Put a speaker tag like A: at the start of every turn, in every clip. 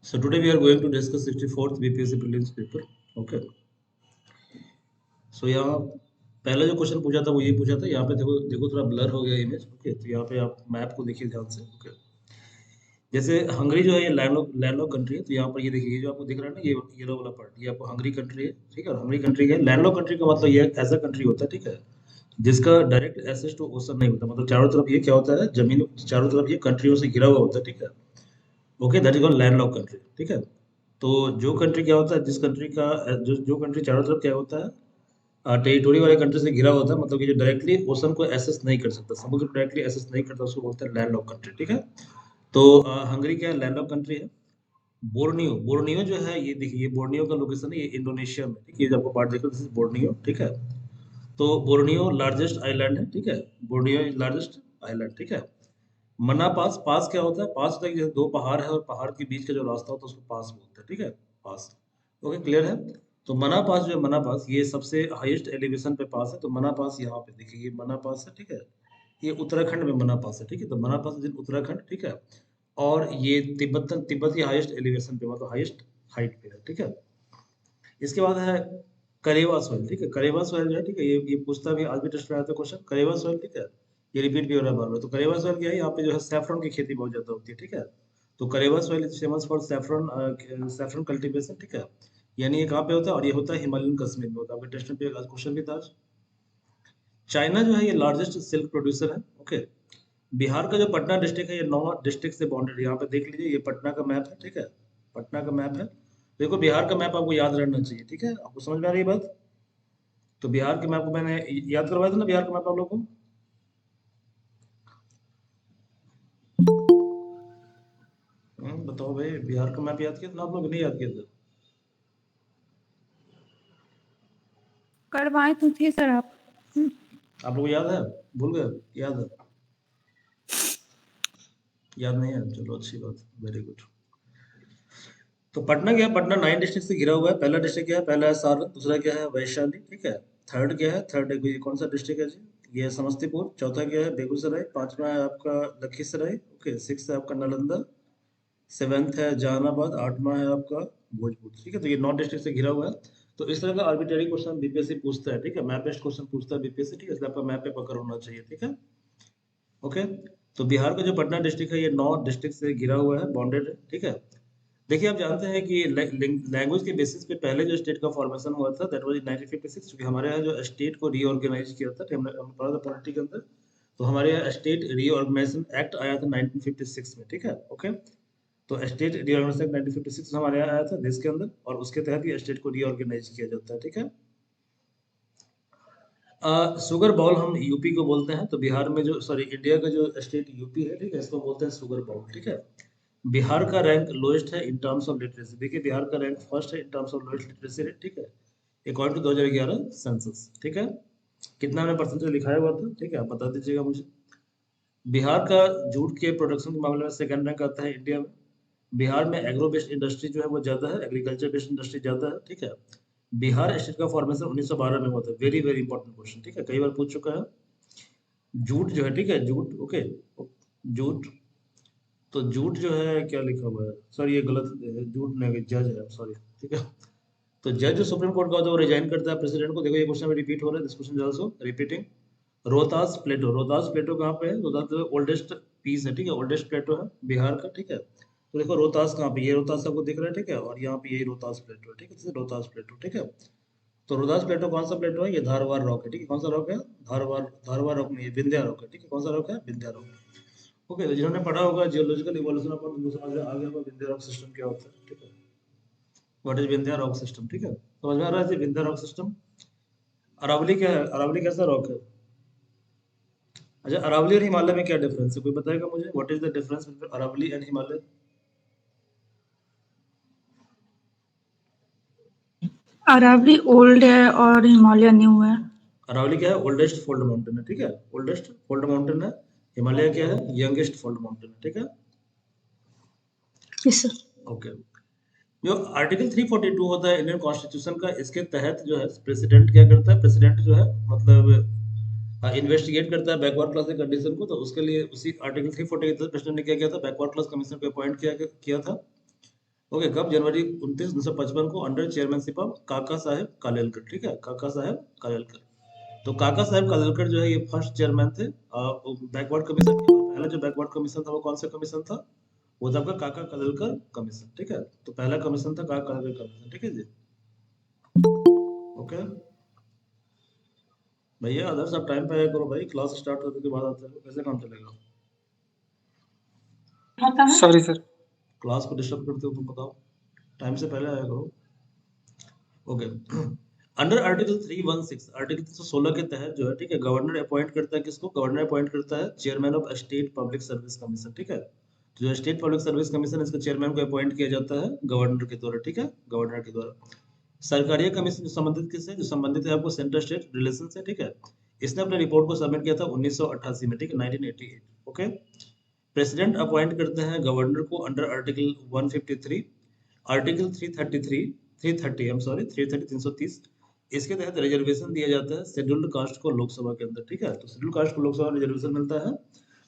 A: So today we are going to discuss 64th BPSC prelims paper. Okay. So यहाँ पहला जो question पूछा था वो ये पूछा था, यहाँ पे देखो देखो थोड़ा ब्लर हो गया इमेज. ओके, तो यहाँ पे आप मैप को देखिए ध्यान से. ओके, जैसे हंगरी जो है ये लैंडलॉक कंट्री है, तो यहाँ पर ये देखिए, ये जो आपको दिख रहा है ना, ये येलो वाला पार्ट, ये आपको हंगरी कंट्री है. ठीक है, और हंगरी कंट्री का लैंडलॉक कंट्री का मतलब ये ऐसा कंट्री होता है, ठीक है, जिसका डायरेक्ट एक्सेस टू ओशन नहीं होता. मतलब चारों तरफ ये क्या होता है, जमीन चारों तरफ ये कंट्रियों से घिरा हुआ होता है. ठीक है, okay, that is called landlock country. ठीक है, तो जो कंट्री क्या होता है, जिस कंट्री का जो जो कंट्री चारों तरफ क्या होता है, टेरिटोरी वाले कंट्री से घिरा होता है, मतलब कि जो डायरेक्टली ओशन को एक्सेस नहीं कर सकता, समुद्र को डायरेक्टली एक्सेस नहीं करता, उसको बोलते हैं लैंडलॉक कंट्री. ठीक है, तो हंगरी क्या है, लैंडलॉक कंट्री है. बोर्नियो बोर्नियो जो है, ये देखिए, ये बोर्नियो का लोकेशन है, ये इंडोनेशिया में. ठीक है, ये जो आपको पार्ट देखो, दिस इज बोर्नियो. ठीक है, तो बोर्नियो लार्जेस्ट आइलैंड है. ठीक है, बोर्नियो इज लार्जेस्ट आइलैंड. ठीक है, मना पास, पास क्या होता है, पास होता है कि जैसे दो पहाड़ है और पहाड़ के बीच का जो रास्ता होता है उसको पास बोलते हैं. ठीक है, पास. ओके, क्लियर है. तो मना पास जो है, मना पास ये सबसे हाईएस्ट एलिवेशन पे पास है. तो मना पास यहाँ पे देखिए, ये मना पास है. ठीक है, ये उत्तराखंड में मना पास है. ठीक है, तो मना पास इज इन उत्तराखंड. ठीक है, और ये तिब्बत की हाईएस्ट एलिवेशन पे, मतलब हाईएस्ट हाइट पे है. ठीक है, इसके बाद है करेवा सॉइल. ठीक है, करेवा सॉइल जो है, ठीक है, ये पूछता भी, आज भी टेस्ट में आया था क्वेश्चन, करेवा सॉइल. ठीक है, ये रिपीट भी हो रहा है बार बार. तो करेवा सॉइल क्या है, यहाँ पे जो है सैफरन की खेती बहुत ज्यादा होती है. ठीक है, तो Karewa soil is famous for saffron, saffron cultivation. ठीक है, यानी ये कहाँ पे होता है, और ये होता है हिमालयन कश्मीर में होता है. आपके टेस्ट में क्वेश्चन भी था आज. चाइना जो है ये लार्जेस्ट सिल्क प्रोड्यूसर है. ओके, बिहार का जो पटना डिस्ट्रिक्ट है, ये 9 डिस्ट्रिक्ट से बाउंडेड. यहाँ पे देख लीजिए, ये पटना का मैप है. ठीक है, पटना का मैप है. देखो, बिहार का मैप आपको याद रहना चाहिए. ठीक है, आपको समझ में आ रही है बात. तो बिहार के मैप को मैंने याद करवाया था ना, बिहार का मैप आप लोग को. बताओ भाई, बिहार का मैप याद किया था ना आप लोग, नहीं याद किया था?
B: करवाए तो थे सर आप.
A: आप लोग याद है, भूल गए, याद है, याद नहीं है, चलो अच्छी बात, वेरी गुड. तो पटना क्या है, पटना 9 डिस्ट्रिक्ट से घिरा हुआ है. पहला डिस्ट्रिक्ट क्या है, पहला है सारण. दूसरा क्या है, वैशाली. ठीक है, थर्ड क्या है, थर्ड ये कौन सा डिस्ट्रिक्ट है जी, ये समस्तीपुर. चौथा क्या है, बेगूसराय. पांचवा है आपका लखीसराय. ओके, सिक्स है आपका नालंदा. सेवेंथ है जहानाबाद. आठवां है आपका भोजपुर. ठीक है, तो ये 9 डिस्ट्रिक्ट से घिरा हुआ है. तो इस तरह का आर्बिट्ररी क्वेश्चन बीपीएससी पूछता है. ठीक है, मैप बेस्ड क्वेश्चन पूछता है बीपीएससी. ठीक है, इसलिए आपका मैप पे पकड़ होना चाहिए. ठीक है, ओके. तो बिहार का जो पटना डिस्ट्रिक्ट है, ये 9 डिस्ट्रिक्ट से घिरा हुआ है, बाउंडेड है. ठीक है, देखिए, आप जानते हैं कि लैंग्वेज के बेसिस पे पहले जो स्टेट का फॉर्मेशन हुआ था, दैट वाज इन 1956. क्योंकि हमारे यहाँ जो स्टेट को रीऑर्गेनाइज किया था, हमने पढ़ा था पॉलिटी के अंदर. तो हमारे यहाँ स्टेट रीऑर्गेनाइजेशन एक्ट आया था 1956 में. ठीक है, ओके. तो स्टेट रीऑर्गेनाइजेशन 1956 हमारे यहाँ आया था देश के अंदर, और उसके तहत ये स्टेट को रीऑर्गेनाइज किया जाता है. ठीक है, शुगर बॉल हम यूपी को बोलते हैं. तो बिहार में जो, सॉरी, इंडिया का जो स्टेट यूपी है, ठीक है, इसको बोलते हैं शुगर बॉल. ठीक है, बिहार का रैंक लोएस्ट है इन टर्म्स ऑफ लिटरेसी. देखिए, बिहार का रैंक फर्स्ट है in terms of lowest literacy rate. ठीक है, अकॉर्डिंग टू 2011 सेंसस. ठीक है, कितना में परसेंटेज लिखाया हुआ था, ठीक है, आप बता दीजिएगा मुझे. बिहार का जूट के प्रोडक्शन के मामले में सेकंड रैंक आता है इंडिया में. बिहार में एग्रो बेस्ड इंडस्ट्री जो है वो ज्यादा है, एग्रीकल्चर बेस्ड इंडस्ट्री ज्यादा है. ठीक है, बिहार स्टेट का फॉर्मेशन 1912 में हुआ था. Very very important question. ठीक है, कई बार पूछ चुका है. जूट जो है, ठीक है, जूट. Okay, jute. तो जूट जो है, क्या लिखा हुआ है, सॉरी ये गलत है, जूट नहीं, जज है, सॉरी. ठीक है, तो जज जो सुप्रीम कोर्ट का होता है वो रिजाइन करता है प्रेसिडेंट को. देखो, ये क्वेश्चन में रिपीट हो रहा है, this question is also repeating. Rohtas plateau, Rohtas plateau कहाँ पे है, रोहतास ओल्डेस्ट पीस है. ठीक है, ओल्डेस्ट प्लेटो है बिहार का. ठीक है, तो देखो रोहतास कहाँ पे, ये रोहतास आपको दिख रहा है. ठीक है, और यहाँ पे यही रोहतास प्लेटो है. ठीक है, रोहतास प्लेटो. ठीक है, तो रोहतास प्लेटो कौन सा प्लेटो है, ये धारवाड़ रॉक है. ठीक है, कौन सा रॉक है, धारवाड़. धारवाड़ रॉक नहीं है, विंध्या रॉक है. ठीक है, कौन सा रॉक है, विंध्या रॉक. ओके, तो जिन्होंने पढ़ा होगा जियोलॉजिकल इवोल्यूशन ऑफ अर्थ, उनको समझ में आ गया होगा विंध्या रॉक सिस्टम क्या होता है. ठीक है, what is Vindhya rock system. ठीक है, समझ में आ रहा है जी, विंध्या रॉक सिस्टम. अरावली क्या है, अरावली कैसा रॉक है. अच्छा, अरावली और हिमालय में क्या डिफरेंस है, कोई बताएगा मुझे, what is the difference between Aravalli and Himalaya.
B: Aravalli old है और हिमालय न्यू है.
A: अरावली क्या है, ओल्डेस्ट फोल्ड माउंटेन है. ठीक है, ओल्डेस्ट फोल्ड माउंटेन है. हिमालय क्या है, यंगेस्ट फोल्ड माउंटेन है. ठीक है,
B: यस सर.
A: ओके. जो आर्टिकल 342 होता है इंडियन कॉन्स्टिट्यूशन का, इसके तहत जो है प्रेसिडेंट क्या करता है, प्रेसिडेंट जो है मतलब इन्वेस्टिगेट करता है बैकवर्ड क्लास के कंडीशन को. तो उसके लिए उसी आर्टिकल 340 के तहत प्रेसिडेंट ने क्या किया था, बैकवर्ड क्लास कमीशन को अपॉइंट किया किया था. ओके, कब? जनवरी 29, 1955 को अंडर चेयरमैनशिप ऑफ काका साहेब कालेलकर, ठीक है, काका साहेब कालेलकर। तो काका साहेब कालेलकर जो है ये फर्स्ट चेयरमैन थे बैकवर्ड कमीशन के। पहला जो बैकवर्ड कमीशन था वो कौन सा कमीशन था? वो था आपका काका कालेलकर कमीशन, ठीक है। तो पहला कमीशन था काका कालेलकर कमीशन, ठीक है जी। ओके भैया, अदर्स आप टाइम पे आया करो भाई, क्लास स्टार्ट होने के बाद आते हो, कैसे काम चलेगा?
B: Sorry sir.
A: क्लास को डिस्टर्ब करते हो तुम, बताओ। टाइम से पहले आया करो। ओके अंडर आर्टिकल 316, आर्टिकल 316 के तहत जो है, ठीक है, गवर्नर अपॉइंट करता है किसको? गवर्नर अपॉइंट करता है chairman of state public service commission, ठीक है। तो जो स्टेट पब्लिक सर्विस कमीशन है, इसके चेयरमैन को अपॉइंट किया जाता है गवर्नर के द्वारा, ठीक है, गवर्नर के द्वारा। सरकारी कमीशन जो संबंधित किससे? जो संबंधित है आपको सेंट्रल स्टेट रिलेशन से, ठीक है। इसने अपने रिपोर्ट को सबमिट किया था 1988 में, ठीक है, 1988। ओके प्रेसिडेंट अपॉइंट करते हैं गवर्नर को under article 153, article 333, 330 I'm sorry 330, 330। इसके तहत रिजर्वेशन दिया जाता है शेड्यूल्ड कास्ट को लोकसभा के अंदर, ठीक है। तो शेड्यूल्ड कास्ट को लोकसभा में रिजर्वेशन मिलता है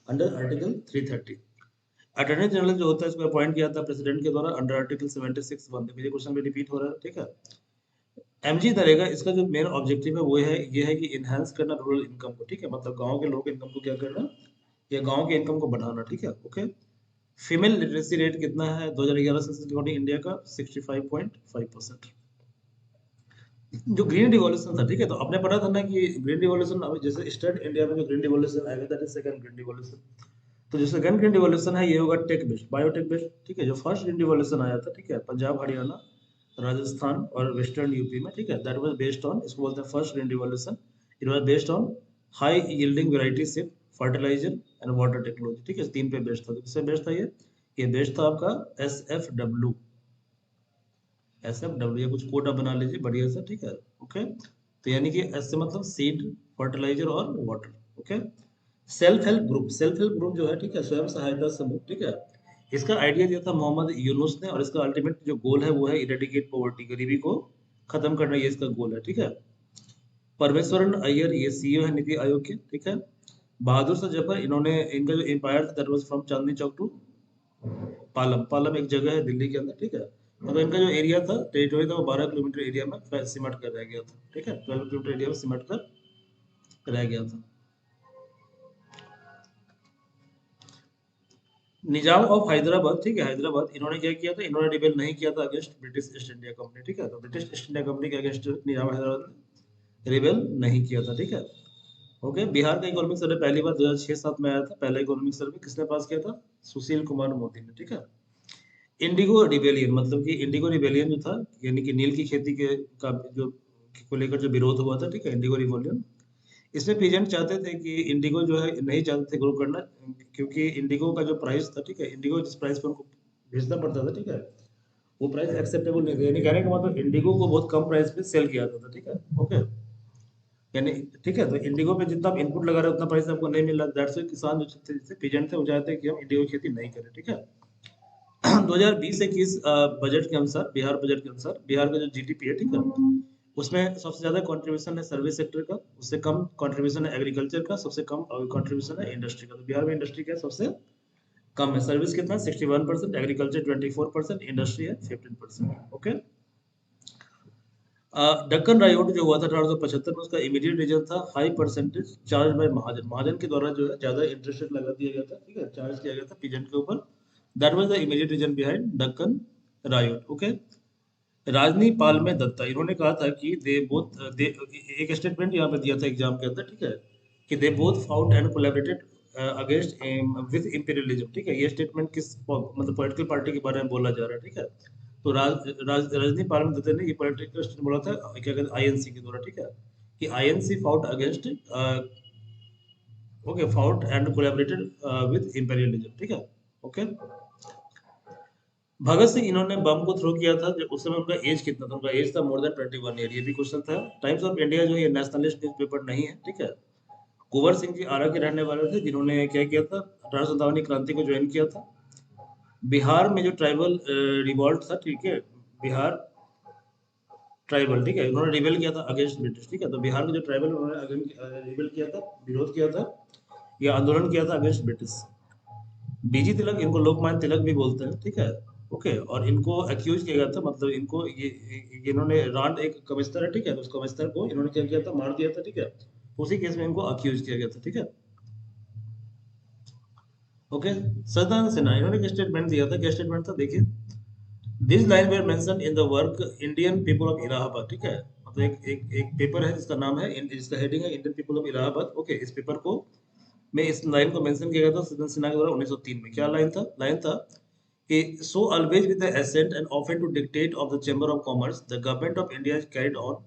A: अंडर आर्टिकल 330। अटॉर्नी जनरल जो होता है इसको अपॉइंट किया था प्रेसिडेंट के द्वारा अंडर आर्टिकल 76(1). ये क्वेश्चन भी रिपीट हो रहा है, ठीक है। एमजी नरेगा, इसका जो मेन ऑब्जेक्टिव है वो है ये है कि इनहेंस करना रूरल इनकम को, ठीक है, मतलब गांव के लोगों के इनकम को क्या करना, या गांव के इनकम को बढ़ाना, ठीक है। ओके फीमेल लिटरेसी रेट कितना है 2011 सेंसस के अकॉर्डिंग इंडिया का? 65.5%। जो ग्रीन रिवॉल्यूशन था, ठीक है, तो आपने पढ़ा था ना कि ग्रीन रिवॉल्यूशन, अब जैसे स्टार्ट इंडिया में जो ग्रीन रिवॉल्यूशन आएगा that is second green revolution. तो जो सेकंड ग्रीन रिवॉल्यूशन है ये होगा टेक बेस्ड, बायोटेक बेस्ड, ठीक है। जो फर्स्ट ग्रीन रिवॉल्यूशन आया था, ठीक है, पंजाब हरियाणा राजस्थान और वेस्टर्न यूपी में, ठीक है, दैट वाज बेस्ड ऑन, इसको बोलते हैं first green revolution. It was based on high yielding variety seed, fertiliser and water technology, ठीक है, तीन पे बेस्ड था। तो किससे बेस्ड था ये बेस्ड था आपका SFW, SFW, या कुछ कोड आप बना लीजिए बढ़िया सा, ठीक है। ओके तो यानी कि एस से मतलब सीड, फर्टिलाइजर और water. Okay self help group जो है, ठीक है, स्वयं सहायता समूह, ठीक है, इसका आइडिया दिया था मोहम्मद यूनुस ने, और इसका अल्टीमेट जो गोल है वो है इरेडिकेट पॉवर्टी, गरीबी को खत्म करना, ये इसका गोल है, ठीक है। परमेश्वरन अय्यर ये CEO है नीति आयोग के, ठीक है। बहादुर शाह जफर, इन्होंने इनका जो एम्पायर था that was from Chandni Chowk to Palam, Palam एक जगह है दिल्ली के अंदर, ठीक है। मतलब इनका जो एरिया था, टेरिटोरी था, वो 12 किलोमीटर एरिया में सिमट कर रह गया था, ठीक है, 12 किलोमीटर एरिया में सिमट कर रह गया था। निजाम ऑफ हैदराबाद, ठीक है, हैदराबाद, इन्होंने क्या किया था? इन्होंने रिबेल नहीं किया था against British east India company, ठीक है। तो ब्रिटिश ईस्ट इंडिया कंपनी के अगेंस्ट निजाम हैदराबाद ने रिबेल नहीं किया था, ठीक है। ओके बिहार का इकोनॉमिक सर्वे पहली बार 2006-7 में आया था। पहला इकोनॉमिक सर्वे किसने पास किया था? सुशील कुमार मोदी ने, ठीक है। इंडिगो रिबेलियन, मतलब कि इंडिगो रिबेलियन जो था, यानी कि नील की खेती के का जो को लेकर जो विरोध हुआ था, ठीक है, इंडिगो रिवॉल्यूशन। इसमें पीजेंट चाहते थे कि इंडिगो जो है नहीं चाहते थे ग्रो करना, क्योंकि इंडिगो का जो प्राइस था, ठीक है, इंडिगो जिस प्राइस पर उनको भेजना पड़ता था, ठीक है, वो प्राइस एक्सेप्टेबल नहीं था। यानी कहने का मतलब इंडिगो को बहुत कम प्राइस पे सेल किया जाता था, ठीक है। ओके यानी ठीक है, तो इंडिगो पे जितना आप इनपुट लगा रहे हो उतना प्राइस आपको नहीं मिल रहा, दैट्स व्हाई किसान जो थे पीजेंट थे वो चाहते हैं कि हम इंडिगो की खेती नहीं करें, ठीक है। 2020-21 बजट के अनुसार, बिहार बजट के अनुसार, बिहार का जो जीडीपी है, ठीक है, उसमें सबसे ज्यादा कंट्रीब्यूशन है सर्विस सेक्टर का, उससे कम कंट्रीब्यूशन है एग्रीकल्चर का, सबसे कम कंट्रीब्यूशन है इंडस्ट्री का। तो बिहार में इंडस्ट्री क्या है? सबसे कम है। सर्विस कितना? 61%, एग्रीकल्चर 24%, इंडस्ट्री है 15%। ओके डक्कन राइट जो हुआ था 1875 में, उसका इमीडिएट रीजन था हाई परसेंटेज चार्ज बाय महाजन, महाजन के द्वारा जो है ज्यादा इंटरेस्ट रेट लगा दिया गया था, ठीक है, चार्ज किया गया था पीजेंट के ऊपर। That was the immediate reason behind Deccan riot. Okay Rajani Palme Dutta, इन्होंने कहा था कि दे बोथ दे, एक स्टेटमेंट यहाँ पे दिया था एग्जाम के अंदर, ठीक है, कि they both fought and collaborated against with imperialism, ठीक है। ये स्टेटमेंट किस मतलब पॉलिटिकल पार्टी के बारे में बोला जा रहा है, ठीक है। तो रजनी पाल में दत्ता ने ये पॉलिटिकल स्टेटमेंट बोला था, क्या कहते हैं, आईएनसी के द्वारा, ठीक है, कि INC fought against okay fought and collaborated with imperialism, ठीक है। ओके भगत सिंह, इन्होंने बम को थ्रो किया था जब उस समय उनका एज कितना था? उनका एज था मोर देन 21 ईयर, ये भी क्वेश्चन था। टाइम्स ऑफ इंडिया जो है नेशनलिस्ट न्यूज़पेपर नहीं है, ठीक है। कुंवर सिंह जी आरा के रहने वाले थे, जिन्होंने क्या किया था? 1857 की क्रांति को ज्वाइन किया था। बिहार में जो ट्राइबल रिवॉल्ट था, ठीक है, बिहार ट्राइबल, ठीक है, उन्होंने रिबेल किया था अगेंस्ट ब्रिटिश, ठीक है। तो बिहार के जो ट्राइबल उन्होंने रिबेल किया था, विरोध किया था या आंदोलन किया था अगेंस्ट ब्रिटिश। बीजी तिलक, इनको लोकमान्य तिलक भी बोलते हैं, ठीक है। ओके, और इनको अक्यूज किया गया था, मतलब इनको ये इन्होंने रांड एक कमिश्नर है, ठीक है, तो उस कमिश्नर को इन्होंने क्या किया था, मार दिया था, ठीक है। उसी केस में इनको अक्यूज किया गया था, ठीक है। ओके, सदानंद सिन्हा इन्होंने एक स्टेटमेंट दिया था, क्या स्टेटमेंट था देखिए। This line were mention in the work Indian people of Allahabad, ठीक है। मतलब एक पेपर है जिसका नाम है, जिसका हेडिंग है Indian people of Allahabad. Okay, इस पेपर को में इस लाइन को मेंशन किया गया था सदन सिन्हा के द्वारा 1903 में। क्या लाइन था कि so always with the assent and often to dictate of the chamber of commerce the government of India is carried on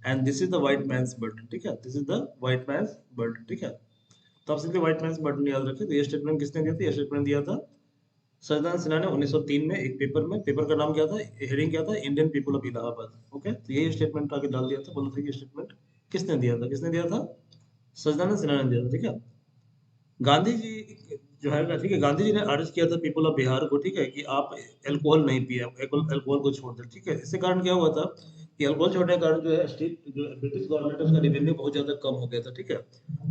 A: and this is the white man's burden, ठीक है, this is the white man's burden, ठीक है। तो आप simply white mains burden याद रखें। तो ये स्टेटमेंट किसने दिया था, ये स्टेटमेंट दिया था सदानंद सिन्हा ने 1903 में एक पेपर में। पेपर का नाम क्या था, हेडिंग क्या था, Indian people of Allahabad. Okay, तो ये स्टेटमेंट आगे डाल दिया था, बोला था कि स्टेटमेंट किसने दिया था, सदानंद सिन्हा ने दिया था, ठीक है। गांधी जी जो है, ठीक है, गांधी जी ने अर्ज किया था पीपल ऑफ बिहार को, ठीक है, कि आप अल्कोहल नहीं पिए, अल्कोहल को छोड़ दें, ठीक है। इससे कारण क्या हुआ था कि अल्कोहल छोड़ने के कारण जो है स्टेट जो ब्रिटिश गवर्नमेंट है उसका रेवेन्यू बहुत ज्यादा कम हो गया था, ठीक है।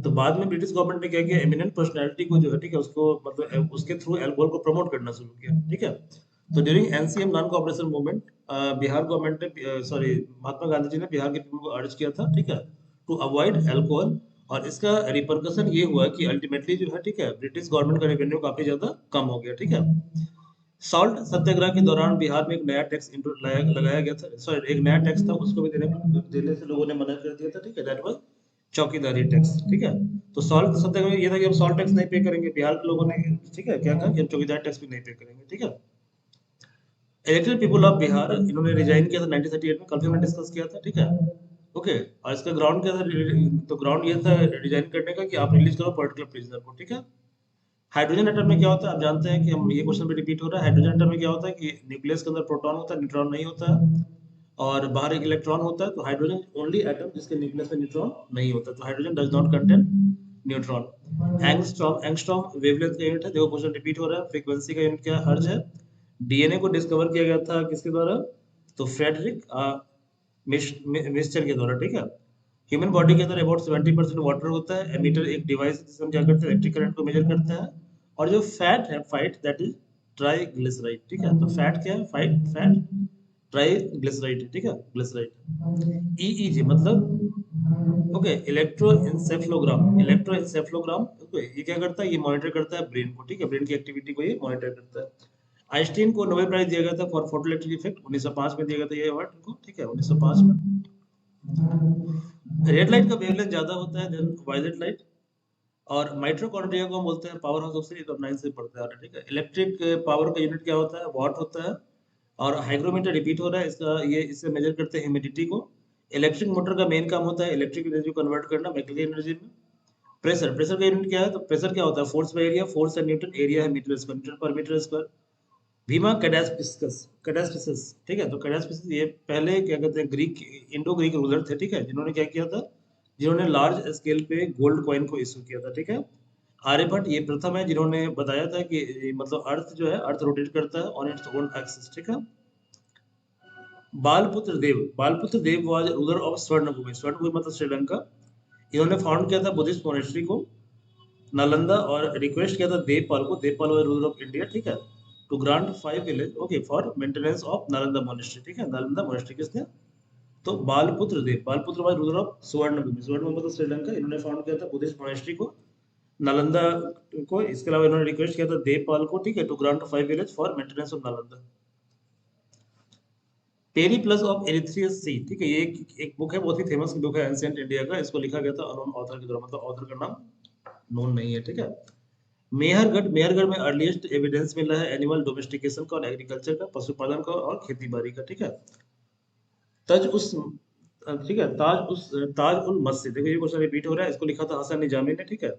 A: तो बाद में ब्रिटिश गवर्नमेंट ने क्या किया, एमिनेंट पर्सनैलिटी को जो है, ठीक है, उसको मतलब उसके थ्रू अल्कोहल को प्रमोट करना शुरू किया, ठीक है। तो during NCM non cooperation movement Bihar government ने सॉरी महात्मा गांधी जी ने बिहार के पीपल को अर्ज किया था, ठीक है, टू अवॉइड अल्कोहल। और इसका रिपरकशन ये हुआ कि अल्टीमेटली जो है, ठीक है, ब्रिटिश गवर्नमेंट का रेवेन्यू काफी ज्यादा कम हो गया, ठीक है। सॉल्ट सत्याग्रह के दौरान बिहार में एक नया टैक्स लगाया गया था, सॉरी एक नया टैक्स था, उसको भी देने से लोगों ने मना कर दिया था, ठीक है, दैट वाज चौकीदारी टैक्स, ठीक है। तो सॉल्ट सत्याग्रह ये था कि हम सॉल्ट टैक्स नहीं पे करेंगे, बिहार के लोगों ने, ठीक है, क्या कहा कि हम चौकीदारी टैक्स भी नहीं पे करेंगे, ठीक है। इलेक्टेड पीपल ऑफ बिहार इन्होंने रिजाइन किया था 1938 में, कल भी हमने डिस्कस किया था, ठीक है। ओके, और इसका ग्राउंड क्या था, तो ग्राउंड ये था रिजाइन करने का कि आप रिलीज करो पॉलिटिकल प्रिजनर को, ठीक है। हाइड्रोजन एटम में क्या होता है, आप जानते हैं कि हम ये क्वेश्चन भी रिपीट हो रहा है। हाइड्रोजन एटम में क्या होता है कि न्यूक्लियस के अंदर प्रोटॉन होता है, न्यूट्रॉन नहीं होता है, और बाहर एक इलेक्ट्रॉन होता है। तो हाइड्रोजन ओनली एटम जिसके न्यूक्लियस में न्यूट्रॉन नहीं होता, तो hydrogen does not contain neutron. Angstrom wavelength का यूनिट है, देखो क्वेश्चन रिपीट हो रहा है। फ्रीक्वेंसी का यूनिट क्या है, हर्ट्ज है। डीएनए को डिस्कवर किया गया था किसके द्वारा, तो फ्रेडरिक मिस्चर के द्वारा, ठीक है। ह्यूमन बॉडी के अंदर अबाउट 70% वाटर होता है। एमीटर एक डिवाइस है जिससे हम क्या करते हैं, इलेक्ट्रिक करंट को मेजर करते हैं। और जो फैट है, फाइट, दैट इज ट्राइग्लिसराइड, ठीक है। तो फैट क्या है, फैट ट्राइग्लिसराइड है, ठीक है, ग्लिसराइड। ईईजी मतलब ओके, इलेक्ट्रोएन्सेफलोग्राम ओके, ये क्या करता है, ये मॉनिटर करता है ब्रेन को, ठीक है, ब्रेन की एक्टिविटी को ये मॉनिटर करता है। आइंस्टीन को नोबेल प्राइज दिया गया था फॉर फोटोइलेक्ट्रिक इफेक्ट, 1905 में दिया गया था ये अवार्ड इनको, ठीक है, 1905 में। रेड लाइट का वेवलेंथ ज्यादा होता है देन वायलेट लाइट। और माइटोकॉन्ड्रिया को हम बोलते हैं पावर हाउस ऑफ सेल, तो 9 से पढ़ते आ रहे हैं, ठीक है। इलेक्ट्रिक पावर का यूनिट क्या होता है, वाट होता है। और हाइग्रोमीटर रिपीट हो रहा है, इसका ये इससे मेजर करते हैं ह्यूमिडिटी को। इलेक्ट्रिक मोटर का मेन काम होता है इलेक्ट्रिक एनर्जी को कन्वर्ट करना मैकेनिकल एनर्जी में। प्रेशर का यूनिट क्या है, तो प्रेशर क्या होता है, फोर्स बाय एरिया, फोर्स है न्यूटन, एरिया है मीटर स्क्वायर, मीटर पर मीटर स्क्वायर। भीमा कैडास्पिसस, ठीक है। तो कैडास्पिसस ये पहले क्या कहते हैं, ग्रीक इंडो ग्रीक रूलर थे, ठीक है, जिन्होंने क्या किया था, जिन्होंने लार्ज स्केल पे गोल्ड कॉइन को इशू किया था, ठीक है। आर्यभट्ट ये प्रथम है जिन्होंने बताया था कि मतलब अर्थ जो है, अर्थ रोटेट करता है ऑन इट्स ओन एक्सिस, ठीक है। बालपुत्र देव was ruler of Swarnabhumi, Swarnabhumi मतलब श्रीलंका। इन्होंने फाउंड किया था बुद्धिस्ट मोनेस्ट्री को नालंदा, और रिक्वेस्ट किया था देवपाल को, Devpal was ruler of India, ठीक है, to grant 5 village okay for maintenance of Nalanda monastery, ठीक है। नालंदा मोनेस्ट्री किसने, तो Balaputra was ruler of Suvarnabhumi, Suvarnabhumi मतलब श्रीलंका। इन्होंने फाउंड किया था बुद्धिस्ट मोनेस्ट्री को नालंदा को। इसके अलावा इन्होंने रिक्वेस्ट किया था देवपाल को, ठीक है, to grant 5 village for maintenance of Nalanda. Periplus of Erythraean sea, ठीक है, ये एक बुक है, बहुत ही फेमस बुक है एंशिएंट इंडिया का। इसको लिखा गया था अननोन ऑथर के द्वारा, मतलब ऑथर का नाम नोन नहीं है, ठीक है। मेहरगढ़ में अर्लीस्ट एविडेंस मिला है एनिमल डोमेस्टिकेशन का और एग्रीकल्चर का, पशुपालन का और खेती बाड़ी का, ठीक है। तज उस ठीक है, ताज उल मस्जिद, देखो ये क्वेश्चन रिपीट हो रहा है, इसको लिखा था हसन निजामी ने, ठीक है।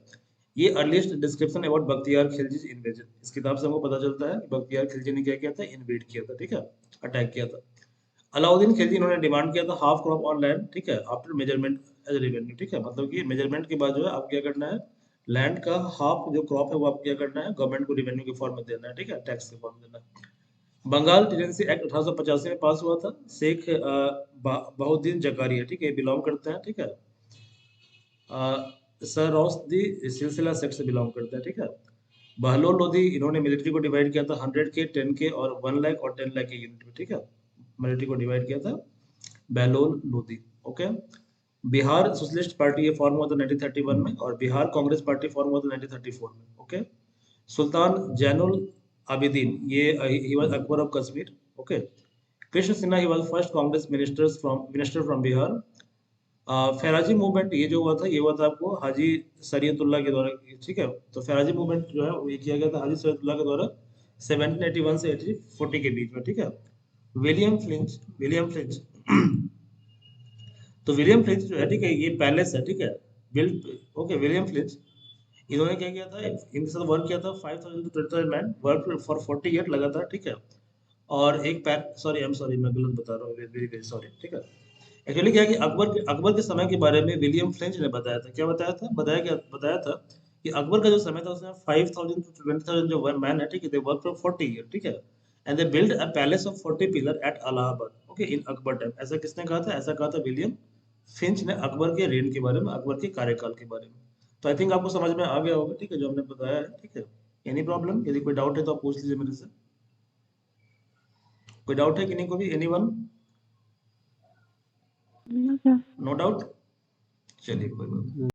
A: ये earliest description about Bakhtiyar Khilji invasion, इस किताब से हमको पता चलता है कि बख्तियार खिलजी ने क्या किया था, इन्वेड किया था, ठीक है, अटैक किया था। अलाउद्दीन खिलजी इन्होंने डिमांड किया था हाफ क्रॉप ऑन लैंड, ठीक है, आफ्टर मेजरमेंट एज रेवेन्यू, ठीक है, मतलब कि मेजरमेंट के बाद जो है आपको क्या करना है, लैंड का हाफ जो क्रॉप है वो आपको क्या करना है, गवर्नमेंट को रेवेन्यू के फॉर्म में देना है, ठीक है, टैक्स के फॉर्म में देना है। बंगाल टेनेंसी एक्ट 1885 में पास हुआ था। शेख बहुद्दीन जकारिया, ठीक है, बिलोंग करते हैं, ठीक है, सर रौसदी सिलसिला सेक्ट से बिलोंग करते हैं, ठीक है। बहलोल लोधी इन्होंने मिलिट्री को डिवाइड किया था 100K, 10K और 1 लाख और 10 लाख के यूनिट में, ठीक है, मिलिट्री को डिवाइड किया था Bahlol Lodhi. Okay, Bihar socialist party ये फॉर्म हुआ था 1931 में, और बिहार कांग्रेस पार्टी फॉर्म हुआ था 1934 में। ओके, सुल्तान जैनुल आबिदीन ये ही was Akbar of Kashmir. Okay, Krishna Sinha he was first Congress minister from Bihar. Faraizi movement ये जो हुआ था, ये हुआ था आपको हाजी शरीयतुल्लाह के द्वारा, ठीक है। तो फैराजी मूवमेंट जो है वो ये किया गया था हाजी शरीयतुल्लाह के द्वारा 1781 से 1840 के बीच में, ठीक है। विलियम फ्लिंच तो विलियम फ्लिंच जो है, ठीक है, ये पैलेस है, ठीक है, बिल्ड। ओके, विलियम फ्लिंच इन्होंने क्या किया था, इनके साथ वर्क किया था 5000 to 20,000 man, work for 40 year लगातार, ठीक है। और एक सॉरी, आई एम सॉरी, मैं गलत बता रहा हूँ, वेरी वेरी सॉरी, ठीक है। एक्चुअली क्या है कि अकबर के समय के बारे में विलियम फ्लिंच ने बताया था, क्या बताया था, बताया था कि अकबर का जो समय था उसमें 5000 टू 20,000 जो मैन है, ठीक है, दे वर्क फॉर 40 ईयर, ठीक है, and they build a palace of 40 pillar at Allahabad. Okay, in Akbar time. ऐसा किसने कहा था, ऐसा कहा था विलियम फिंच ने अकबर के रेन के बारे में, अकबर के कार्यकाल के बारे में। तो आई थिंक आपको समझ में आ गया होगा, ठीक है, जो हमने बताया है, ठीक है। एनी प्रॉब्लम, यदि कोई डाउट है तो आप पूछ लीजिए मेरे से। कोई डाउट है कि नहीं, कोई anyone?
B: No, sir.
A: No doubt, चलिए कोई बात नहीं।